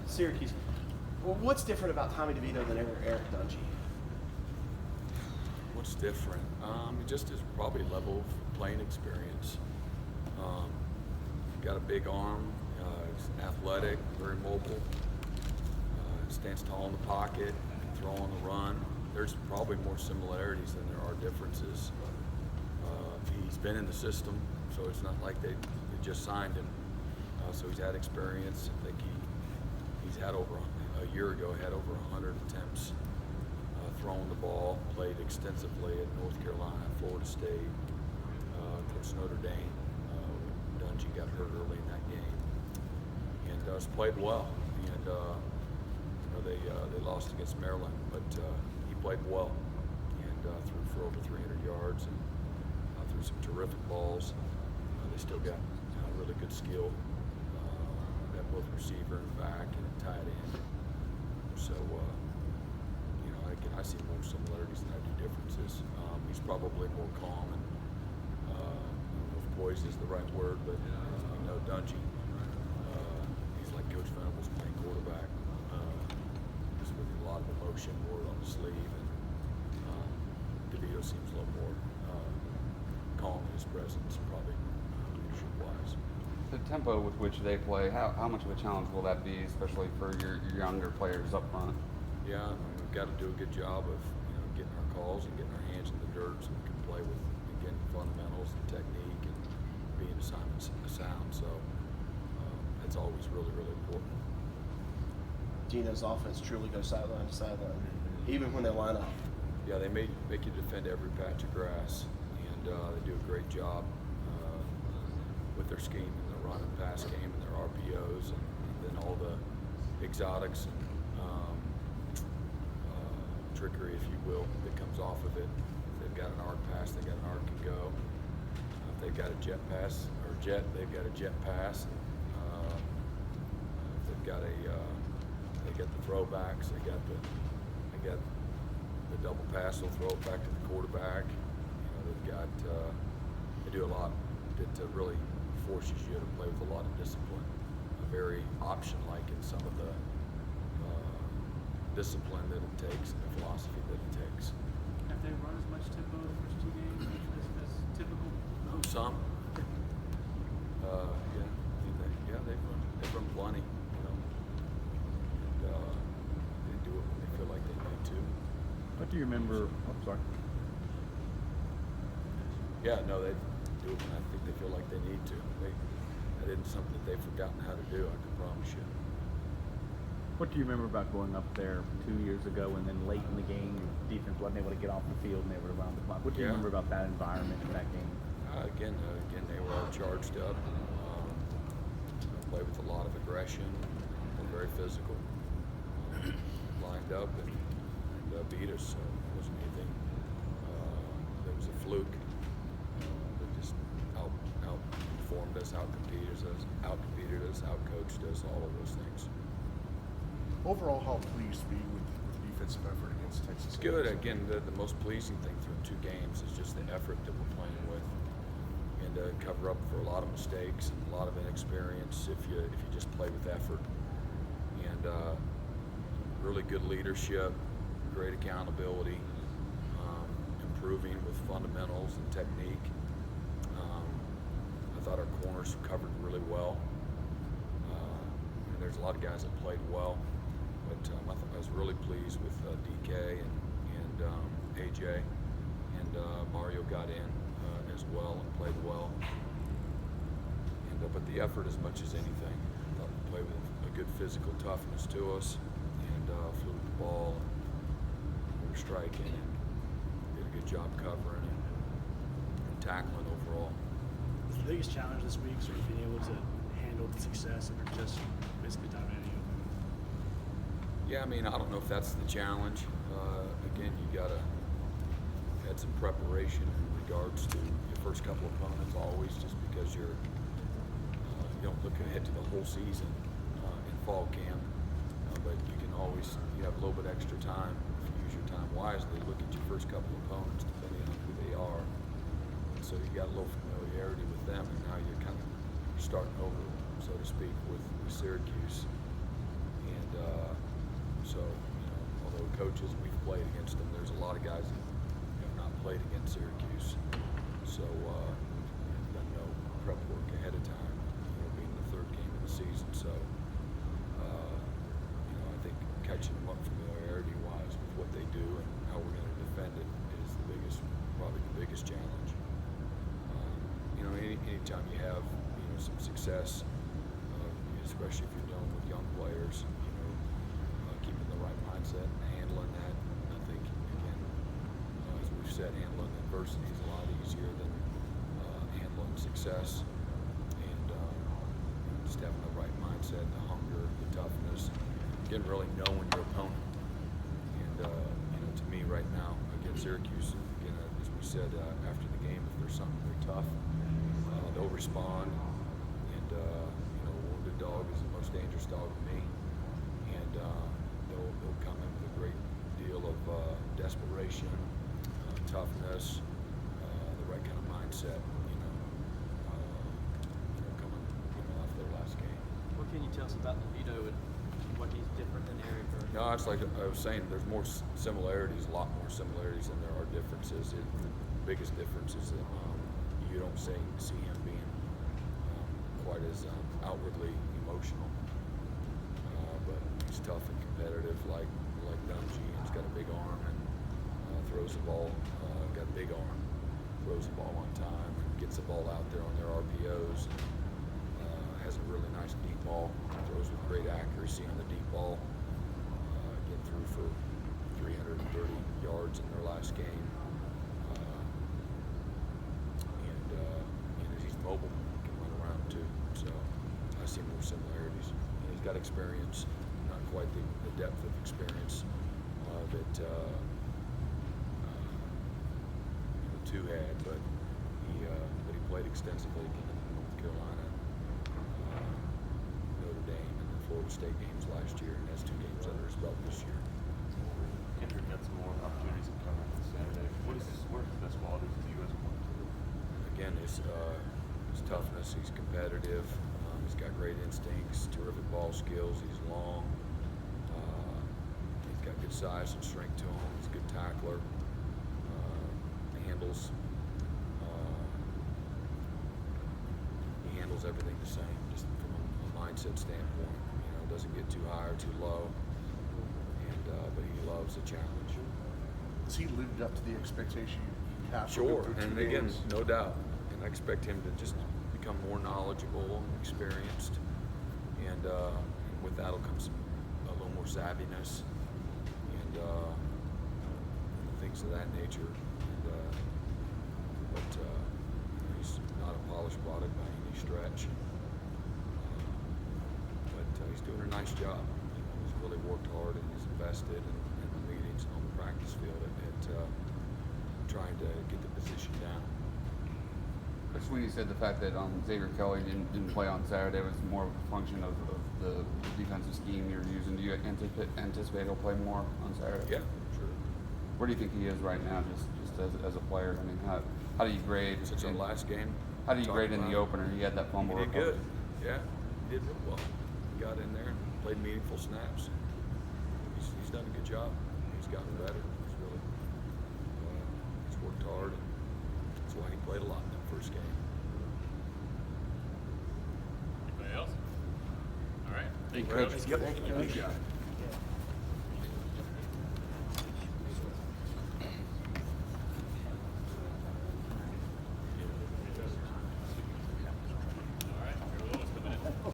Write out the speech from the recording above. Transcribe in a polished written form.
Syracuse. Well, what's different about Tommy DeVito than Eric Dungy? What's different? Just his probably level of playing experience. Got a big arm. He's athletic, very mobile. Stands tall in the pocket, can throw on the run. There's probably more similarities than there are differences. He's been in the system, so it's not like they just signed him. So he's had experience. I think he's had over a year ago had over 100 attempts throwing the ball. Played extensively at North Carolina, Florida State, coached Notre Dame. Dungy got hurt early in that game, and has played well. And they lost against Maryland, but he played well and threw for over 300 yards and threw some terrific balls. They still got really good skill at both receiver and back and tight end. So, I see more similarities than I do differences. He's probably more calm and, if poised is the right word, but as we know, Dungy, he's like Coach Venables playing quarterback. Just with a lot of emotion, more on the sleeve, and DeVito seems a little more calm in his presence, probably leadership-wise. The tempo with which they play, how much of a challenge will that be, especially for your younger players up front? Yeah, we've got to do a good job of getting our calls and getting our hands in the dirt so we can play with, again, fundamentals and technique and being assignment sound. So that's always really, really important. Dino's offense truly goes sideline to sideline, even when they line up. Yeah, they make you defend every patch of grass, and they do a great job with their scheme and their run and pass game and their RPOs and then all the exotics and trickery, if you will, that comes off of it. If they've got an arc pass, they've got an arc and go. If they've got a jet pass or jet, they've got a jet pass. If they've got they got the throwbacks, they got the double pass, they'll throw it back to the quarterback. They do a lot that really forces you to play with a lot of discipline. Very option-like in some of the discipline that it takes and the philosophy that it takes. Have they run as much tempo the first two games as typical? Some. They've run plenty. They do it when they feel like they need to. What do you remember? Oh, sorry. Yeah, no, they do it when I think they feel like they need to. That isn't something that they've forgotten how to do, I can promise you. What do you remember about going up there 2 years ago and then late in the game, your defense wasn't able to get off the field and they were around the clock? What do you remember about that environment in that game? Again, they were all charged up. Played with a lot of aggression and very physical. Lined up and beat us, so it wasn't anything that was a fluke. They just outperformed us, outcompeted us, outcoached us, all of those things. Overall, how pleased be with the defensive effort against Texas? It's good. Again, the most pleasing thing through 2 games is just the effort that we're playing with, and cover up for a lot of mistakes and a lot of inexperience if you just play with effort. And really good leadership, great accountability, improving with fundamentals and technique. I thought our corners covered really well. There's a lot of guys that played well, but I was really pleased with DK and AJ, and Mario got in as well and played well. And but the effort as much as anything. I thought we played with a good physical toughness to us, and flew with the ball. And we were striking and did a good job covering and tackling overall. Was the biggest challenge this week sort of being able to handle the success and just basically dominating you? Yeah, I mean, I don't know if that's the challenge. Again, you had some preparation in regards to your first couple of opponents always, just because you don't look ahead to the whole season in fall camp, but you have a little bit extra time if you use your time wisely. Look at your first couple of opponents depending on who they are, and so you got a little familiarity with them, and now you're kind of starting over, so to speak, with Syracuse. coaches, we've played against them. There's a lot of guys that have not played against Syracuse, so we've done no prep work ahead of time, being the third game of the season. So, I think catching them up familiarity-wise with what they do and how we're going to defend it is probably the biggest challenge. Anytime you have some success, especially if you're dealing with young players, keeping the right mindset and handling that. I think, again, as we've said, handling adversity is a lot easier than handling success. And just having the right mindset, the hunger, the toughness, again, really knowing your opponent. And to me, right now against Syracuse, again, as we said after the game, if there's something very tough, they'll respond. And wounded dog is the most dangerous dog to me. And they'll come in with a great deal of desperation, toughness, the right kind of mindset. Coming off their last game. What can you tell us about Vito and what he's different than Eric? No, it's like I was saying. There's more similarities, a lot more similarities than there are differences. The biggest difference is that you don't see him being quite as outwardly emotional. But he's tough and competitive, like Dungy. He's got a big arm and throws the ball. Got a big arm, throws the ball on time, and gets the ball out there on their RPOs. Has a really nice deep ball. Throws with great accuracy on the deep ball. Get through for 330 yards in their last game. And he's mobile, can run around too. So I see more similarities. And he's got experience, not quite the depth of experience that two had, but he played extensively again in North Carolina, Notre Dame, and the Florida State games last year, and has 2 games under his belt this year. Kendrick got some more opportunities in coming on Saturday. What are his best qualities as you guys want to do? Again, his toughness. He's competitive. He's got great instincts, terrific ball skills. He's long. He's got good size and strength to him. He's a good tackler. He handles everything the same, just from a mindset standpoint. Doesn't get too high or too low. And but he loves the challenge. Has he lived up to the expectation you have? Sure, for him and through 2 again, games? no doubt. And I expect him to just become more knowledgeable and experienced. And with that will come a little more savviness and things of that nature. But he's not a polished product by any stretch. But he's doing a nice job. He's really worked hard and he's invested in the meetings and on the practice field at trying to get the position down. Coach Sweeney said the fact that Xavier Kelly didn't play on Saturday was more of a function of the defensive scheme you're using. Do you anticipate he'll play more on Saturday? Yeah, sure. Where do you think he is right now, just as a player? I mean, how do you grade? Since our last game. How do you grade in the opener? He had that fumble. He did good. Yeah, he did real well. He got in there and played meaningful snaps. He's done a good job. He's gotten better. He's really he's worked hard, and that's why he played a lot in that first game. Anybody else? All right. Thank you, Coach. Coach. Thank you, Coach.